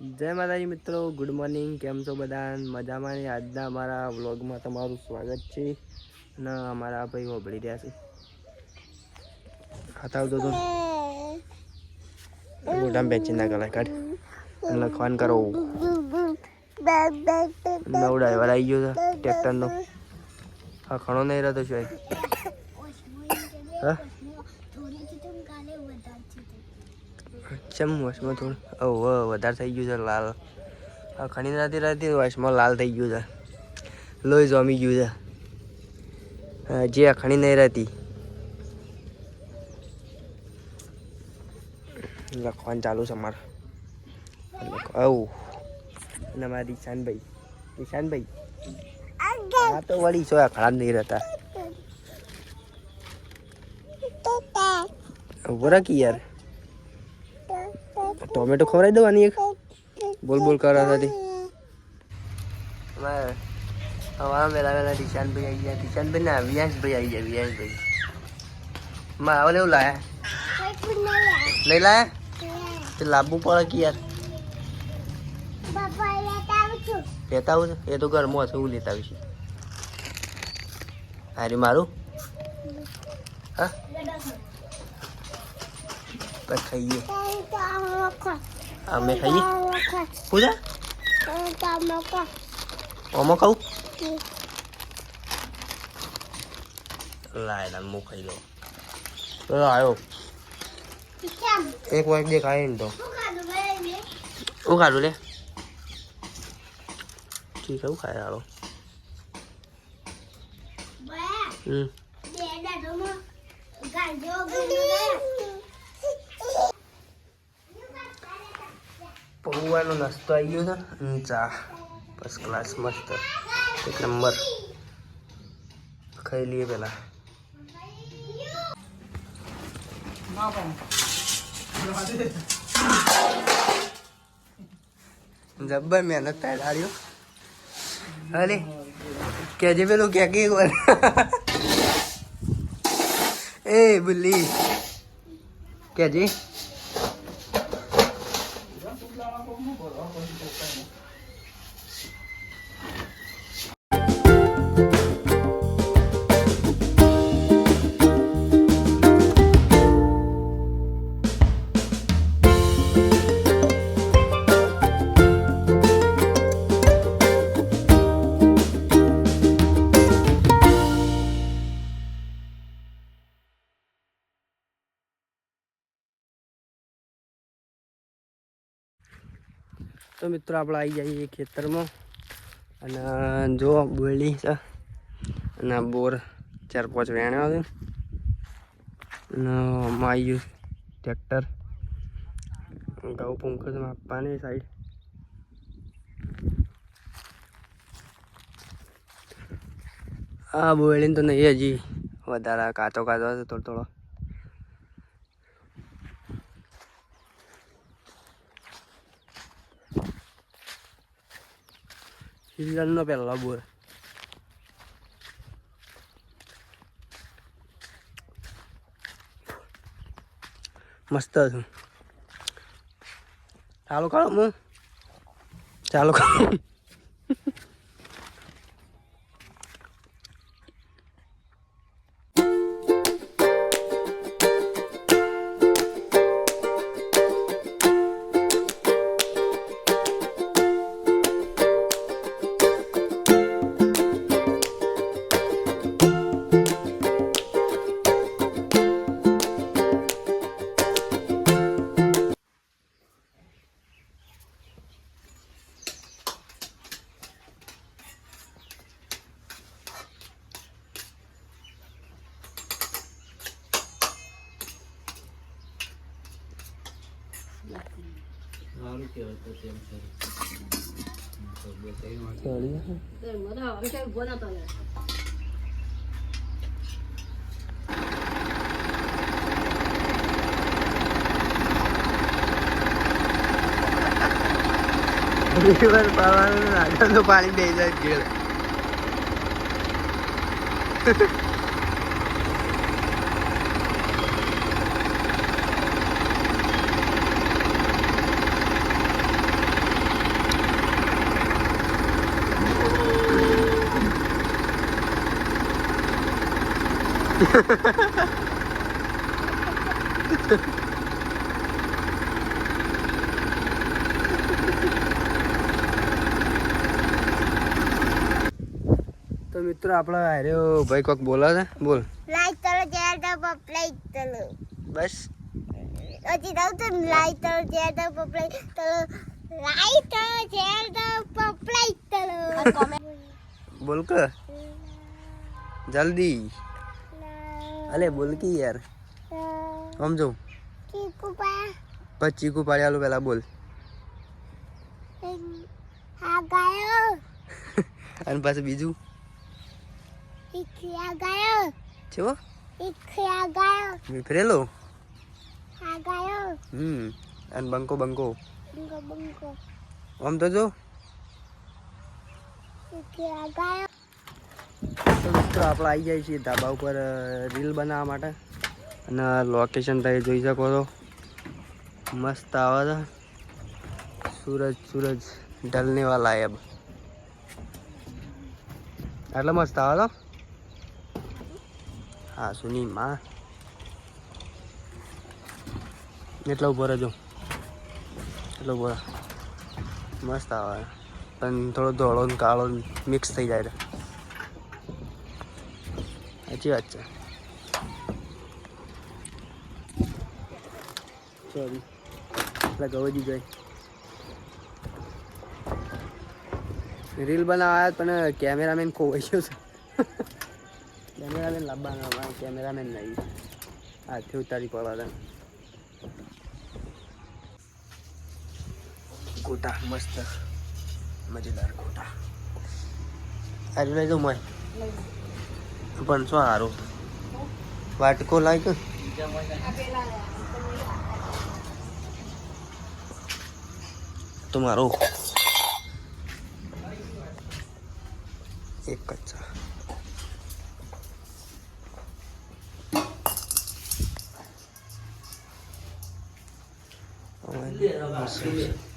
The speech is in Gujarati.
જય માતાજી મિત્રો, ગુડ મોર્નિંગ. કેમ છો બધા? મજામાં? આજના અમારા વ્લોગમાં તમારું સ્વાગત છે. અને અમારા ભાઈ હોબળી રહ્યા છે. ખાતા આવતો તો મોઢામાં બેચી ના ગલા કાઢ લખવાન કરો. નવ ડ્રાઈવર આવી ગયો છે ટ્રેક્ટરનો. હા, ખણો નહીં રહેતો શું? હા, ચમ વસમાં થોડું વધારે થઈ ગયું છે. લાલ હા ખણી નથી વસમાં લાલ થઈ ગયું છે. લોહી જમી ગયું છે. જે ખણી નહીં રહેતી લખવાનું ચાલુ છે અમારે. આવું અને અમારા દિશાનભાઈ હા તો વળી છો ખરાબ નહીં રહેતા. ઉભો યાર, ટોમેટો ખવડાવી દેવાની એક. બોલ કરા હતા અમારા વહેલા દિશાનભાઈ આવી ગયા. દિશાનભાઈ ના વિયાસભાઈ આવી ગયા. વિયાસભાઈ માં એવું લાયા લઈ લાયા તે લાવવું પડે કે યાર. લેતા આવું છે એ તો ઘરમાં હશે. હું લેતા આવીશ. હારી મારું હા ખાઈએ અમે ખાઈએ પૂજા ઓમાં ખાવું લાય હું ખાઈ લઉં. ચલો આવ્યો એક વાર દેખાય ને તો હું ખાધું લે ઠીક છે. હું ખાય હાલો પૌવાનો નાસ્તો આવી ગયો છે. ચા ફર્સ્ટ ક્લાસ મસ્ત એક નંબર. ખાઈ લઈએ પેલા. જબ્બર મહેનત થાય દાડીઓ. અરે કેજે પેલું ક્યાં એક વાર એ બુલ્લી કેજી તો મિત્રો આપણે આવી જઈએ ખેતરમાં. અને જો બોરડી છે અને બોર 4-5 વેણ્યા છે. અને આમાં આવી ગયું ટ્રેક્ટર. ઘઉં પંખજ આપવાની સાઈડ. હા બોરડીને તો નહીં હજી વધારે કાચો છે થોડો. સિઝનનો પહેલો બોર મસ્ત હતું. ચાલો કરો હું ચાલો કરો. સારું કહેવાય તો તેમ પાણી દઈ જાય ઘેર. તો મિત્રો આપણે હાર્યો ભાઈ કોક બોલા છે બોલ લાઈટ તળો ચેર તો પપલાઈ તળો બસ હજી દઉં તો લાઈટ તળો ચેર તો પપલાઈ તળો લાઈટ તળો ચેર તો પપલાઈ તળો બોલ કે જલ્દી અલે બોલ કી યાર સમજો ચીકુ પા પછી ચીકુ પાડી આલું પેલા બોલ આ ગાયો અને પાછું બીજું ઈખિયા ગાયો છો ઈખિયા ગાયો વિફરેલો આ ગાયો અને બંકો બંકો બંકો બંકો આમ તો જો ઈખિયા ગાયો તો મિત્રો આપણે આવી જાય છીએ ધાબા ઉપર રીલ બનાવવા માટે અને લોકેશન તમે જોઈ શકો છો મસ્ત આવે છે सूरज सूरज ढलने वाला है अब आटला मस्त आवा तो हाँ सुनी माँ એટલો ઉભો રહેજો એટલો ઉભો મસ્ત આવે પણ થોડો ધોળો ને કાળો મિક્સ થઈ જાય સાચી વાત છે સોરી એટલે ગવજી જાય રીલ બનાવ્યા પણ કેમેરામેન ખોવાઈ ગયો છે કેમેરામેન લાવવાના કેમેરામેન નહીં હાથે ઉતારી પડવા ગોટા મસ્ત મજેદાર ગોટા આજે લઈ જાઉં મય પણ શું સારું વાટકો લાગ તો મારો એક કચ્ચા મસ્ત